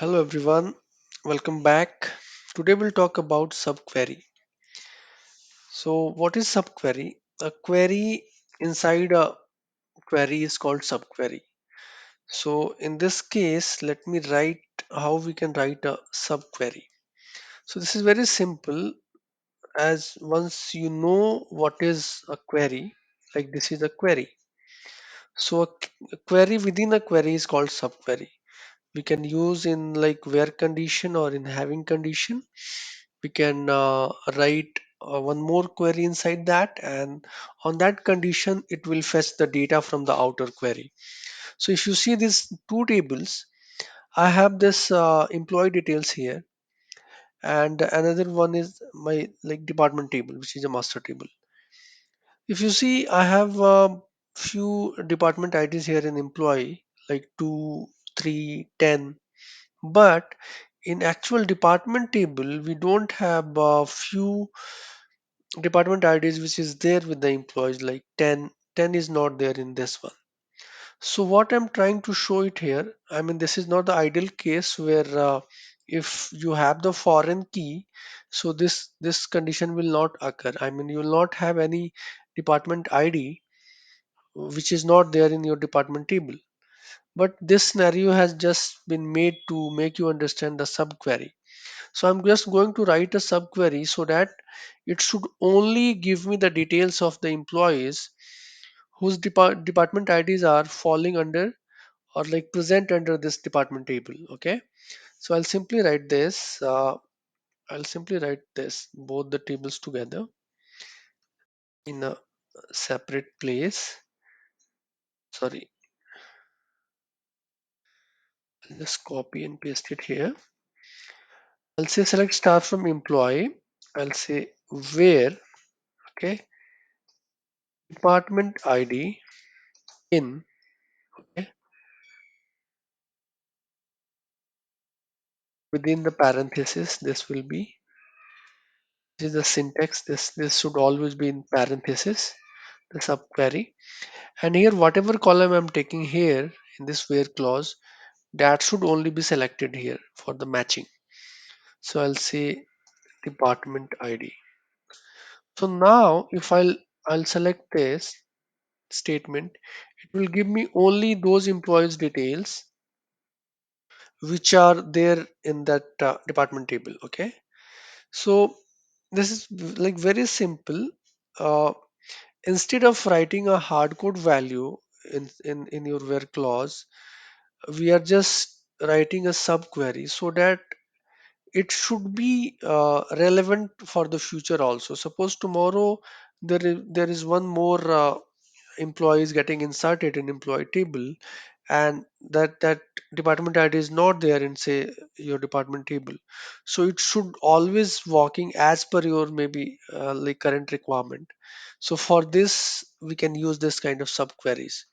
Hello everyone, welcome back. Today we'll talk about subquery. So, what is subquery? A query inside a query is called subquery. So, in this case, let me write how we can write a subquery. So, this is very simple as once you know what is a query, like this is a query. So, a query within a query is called subquery. We can use in like where condition or in having condition. We can write one more query inside that, and on that condition it will fetch the data from the outer query. So if you see these two tables, I have this employee details here, and another one is my like department table, which is a master table. If you see, I have a few department IDs here in employee, like 2, 3, 10. But in actual department table, we don't have a few department IDs which is there with the employees like 10. 10 is not there in this one. So what I'm trying to show it here, I mean this is not the ideal case where if you have the foreign key, so this condition will not occur. I mean you will not have any department ID which is not there in your department table. But this scenario has just been made to make you understand the subquery. So I'm just going to write a subquery so that it should only give me the details of the employees whose department IDs are falling under or like present under this department table. Okay. So I'll simply write this. I'll simply write this both the tables together in a separate place. Sorry, I'll just copy and paste it here. I'll say select star from employee. I'll say where. Okay. Department ID in. Okay, within the parenthesis this will be, this is the syntax, this should always be in parenthesis, the subquery. And here whatever column I'm taking here in this where clause, that should only be selected here for the matching. So I'll say department ID. So now if I'll select this statement, it will give me only those employees details which are there in that department table. Okay, so this is like very simple. uh, Instead of writing a hard code value in your where clause, we are just writing a subquery so that it should be relevant for the future also. Suppose tomorrow there is one more employees getting inserted in employee table, and that department ID is not there in say your department table, so it should always working as per your maybe like current requirement. So for this we can use this kind of subqueries.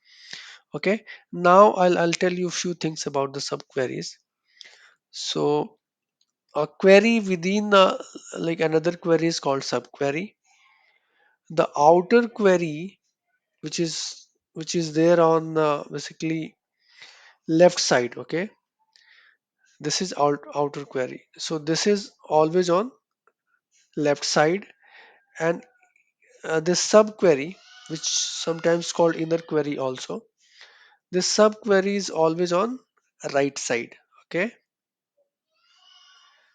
Okay, now I'll tell you a few things about the subqueries. So a query within like another query is called subquery. The outer query, which is there on basically left side. Okay, this is outer query, so this is always on left side. And this subquery, which sometimes called inner query also, this subquery is always on right side. Okay,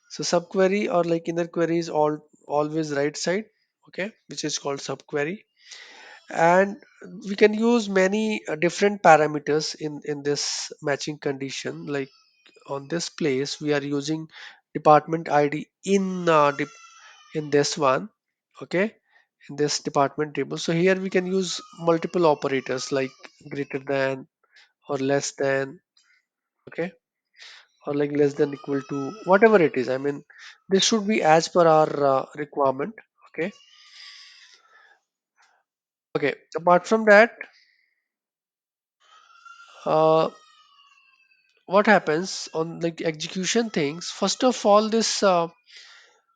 so subquery or like inner query is always right side. Okay, which is called subquery. And we can use many different parameters in this matching condition. Like on this place we are using department ID in this one. Okay, in this department table, so here we can use multiple operators like greater than or less than. Okay, or like less than equal to, whatever it is. I mean this should be as per our requirement. Okay. Okay, apart from that, uh, what happens on like execution things, first of all this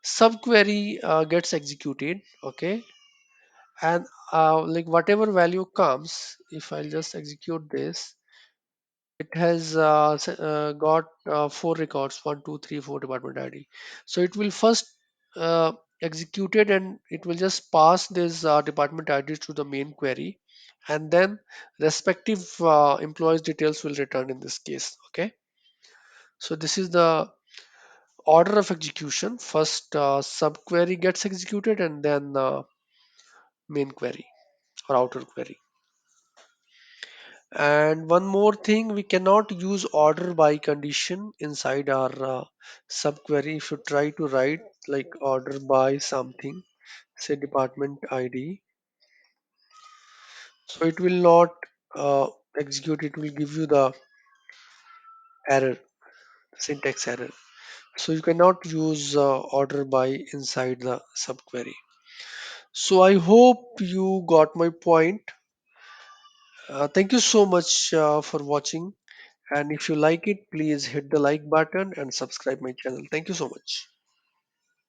subquery gets executed. Okay, and like whatever value comes, if I'll just execute this, It has got four records, one, two, three, four department ID. So it will first uh, execute it, and it will just pass this department IDs to the main query, and then respective employees details will return in this case. Okay. So this is the order of execution. First subquery gets executed, and then main query or outer query. And one more thing, we cannot use order by condition inside our subquery. If you try to write like order by something, say department ID, so it will not execute, it will give you the error, syntax error. So you cannot use order by inside the subquery. So I hope you got my point. Thank you so much for watching. And if you like it, please hit the like button and subscribe my channel. Thank you so much.